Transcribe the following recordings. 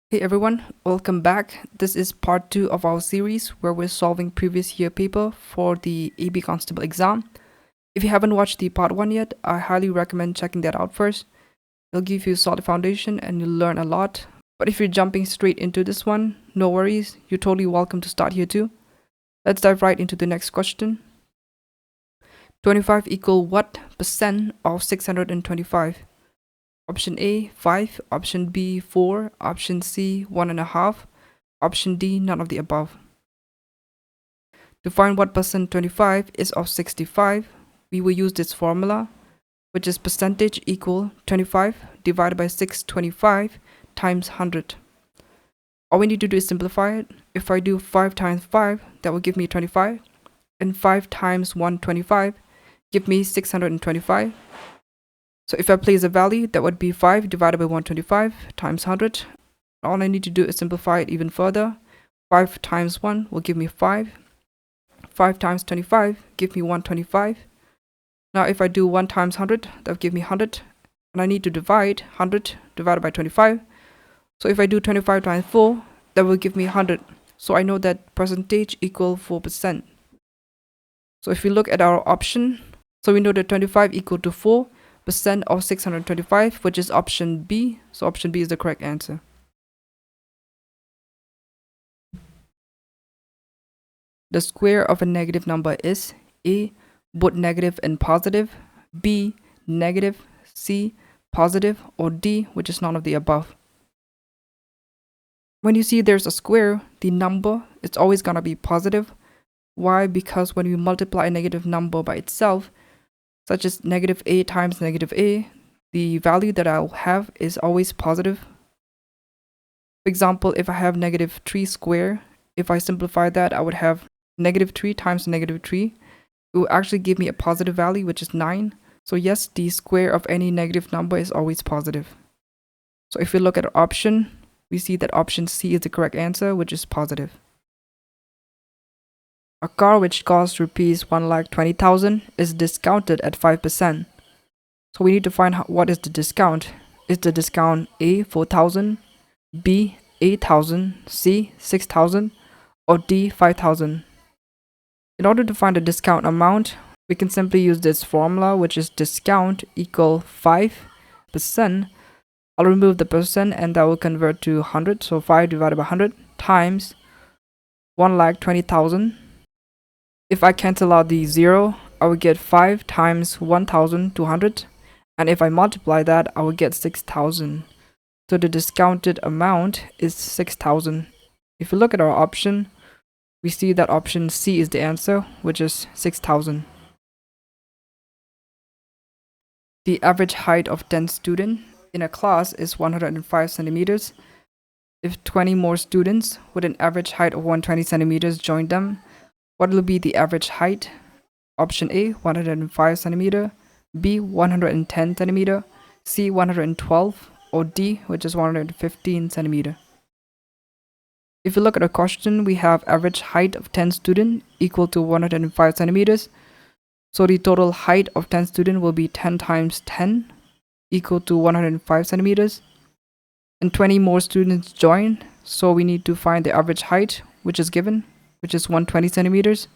Hey everyone, welcome back. This is part 2 of our series where we're solving previous year paper for the AB Constable exam. If you haven't watched the part 1 yet, I highly recommend checking that out first. It'll give you a solid foundation and you'll learn a lot. But if you're jumping straight into this one, no worries, you're totally welcome to start here too. Let's dive right into the next question. 25 equal what percent of 625? Option A, 5. Option B, 4. Option C, 1.5. Option D, none of the above. To find what percent 25 is of 65, we will use this formula, which is percentage equal 25 divided by 625 times 100. All we need to do is simplify it. If I do 5 times 5, that will give me 25. And 5 times 125 give me 625. So if I place a value, that would be 5 divided by 125 times 100. All I need to do is simplify it even further. 5 times 1 will give me 5. 5 times 25 give me 125. Now if I do 1 times 100, that will give me 100. And I need to divide 100 divided by 25. So if I do 25 times 4, that will give me 100. So I know that percentage equal 4%. So if we look at our option, so we know that 25 equal to 4% of 625, which is option B. So option B is the correct answer. The square of a negative number is A, both negative and positive, B, negative, C, positive, or D, which is none of the above. When you see there's a square, the number is always going to be positive. Why? Because when we multiply a negative number by itself, such as negative A times negative A, the value that I'll have is always positive. For example, if I have negative 3 square, if I simplify that, I would have negative 3 times negative 3. It will actually give me a positive value, which is 9. So yes, the square of any negative number is always positive. So if we look at our option, we see that option C is the correct answer, which is positive. A car which costs rupees 1,20,000 is discounted at 5%. So we need to find what is the discount. Is the discount A, 4,000, B, 8,000, C, 6,000, or D, 5,000? In order to find the discount amount, we can simply use this formula, which is discount equal 5%. I'll remove the percent and that will convert to 100. So 5 divided by 100 times 1,20,000. If I cancel out the 0, I will get 5 times 1,200. And if I multiply that, I will get 6,000. So the discounted amount is 6,000. If you look at our option, we see that option C is the answer, which is 6,000. The average height of 10 students in a class is 105 centimeters. If 20 more students with an average height of 120 centimeters join them, what will be the average height? Option A, 105 centimeter, B, 110 centimeter, C, 112, or D, which is 115 centimeter. If you look at the question, we have average height of 10 students equal to 105 centimeters. So the total height of 10 students will be 10 times 10 equal to 105 centimeters. And 20 more students join, so we need to find the average height, which is given, which is 120 centimeters.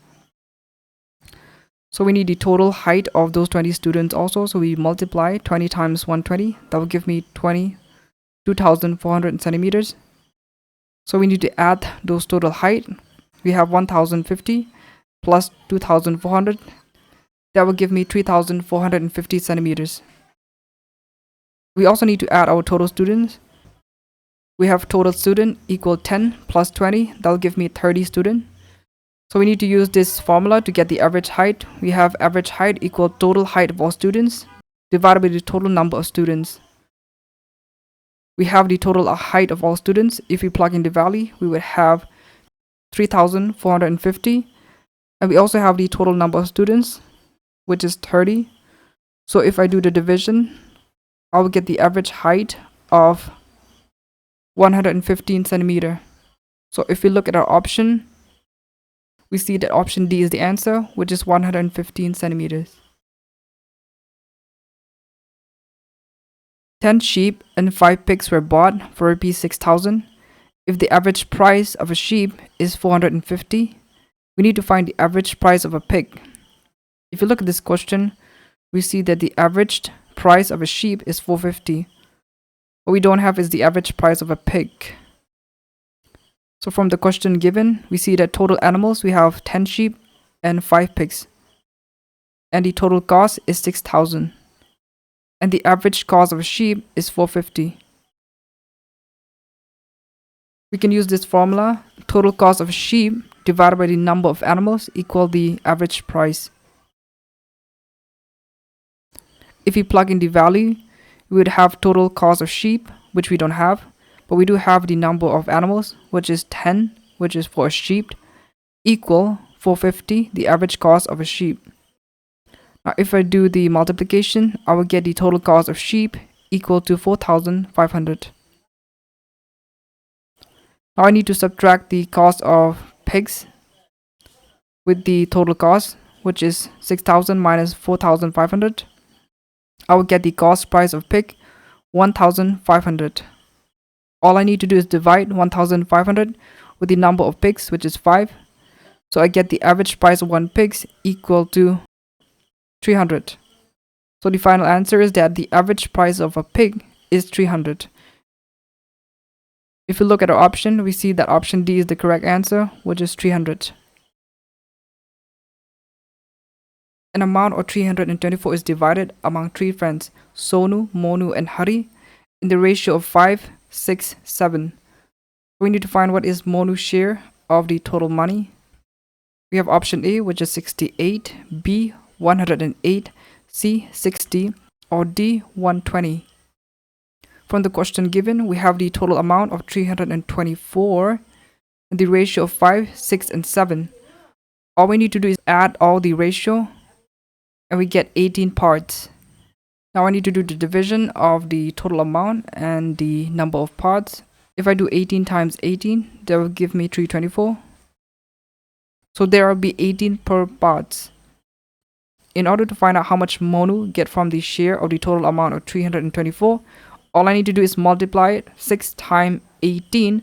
So we need the total height of those 20 students also, so we multiply 20 times 120. That will give me 2,400 centimeters. So we need to add those total height. We have 1,050 plus 2,400. That will give me 3,450 centimeters. We also need to add our total students. We have total student equal 10 plus 20. That will give me 30 students. So we need to use this formula to get the average height. We have average height equal total height of all students divided by the total number of students. We have the total height of all students. If we plug in the value, we would have 3,450. And we also have the total number of students, which is 30. So if I do the division, I will get the average height of 115 centimeter. So if we look at our option, we see that option D is the answer, which is 115 centimeters. 10 sheep and 5 pigs were bought for Rs 6,000. If the average price of a sheep is 450, we need to find the average price of a pig. If you look at this question, we see that the averaged price of a sheep is 450. What we don't have is the average price of a pig. So from the question given, we see that total animals, we have 10 sheep and 5 pigs. And the total cost is 6,000. And the average cost of a sheep is 450. We can use this formula, total cost of a sheep divided by the number of animals equal the average price. If we plug in the value, we would have total cost of sheep, which we don't have, but we do have the number of animals, which is 10, which is for a sheep, equal 450, the average cost of a sheep. Now, if I do the multiplication, I will get the total cost of sheep equal to 4,500. Now I need to subtract the cost of pigs with the total cost, which is 6,000 minus 4,500. I will get the cost price of pig, 1,500. All I need to do is divide 1,500 with the number of pigs, which is 5. So I get the average price of one pig equal to 300. So the final answer is that the average price of a pig is 300. If we look at our option, we see that option D is the correct answer, which is 300. An amount of 324 is divided among 3 friends, Sonu, Monu, and Hari, in the ratio of 5, 6, 7. We need to find what is Monu's share of the total money. We have option A, which is 68, B, 108, C, 60, or D, 120. From the question given, we have the total amount of 324 and the ratio of 5, 6, and 7. All we need to do is add all the ratio and we get 18 parts. Now I need to do the division of the total amount and the number of parts. If I do 18 times 18, that will give me 324. So there will be 18 per parts. In order to find out how much Monu get from the share of the total amount of 324, all I need to do is multiply it 6 times 18,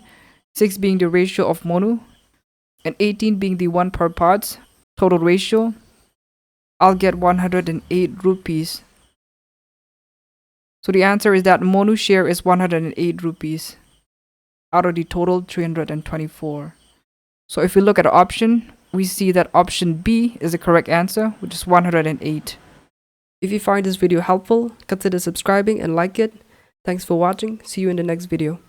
6 being the ratio of Monu, and 18 being the 1 per parts, total ratio. I'll get 108 rupees. So the answer is that Monu's share is 108 rupees out of the total 324. So if we look at the option, we see that option B is the correct answer, which is 108. If you find this video helpful, consider subscribing and like it. Thanks for watching. See you in the next video.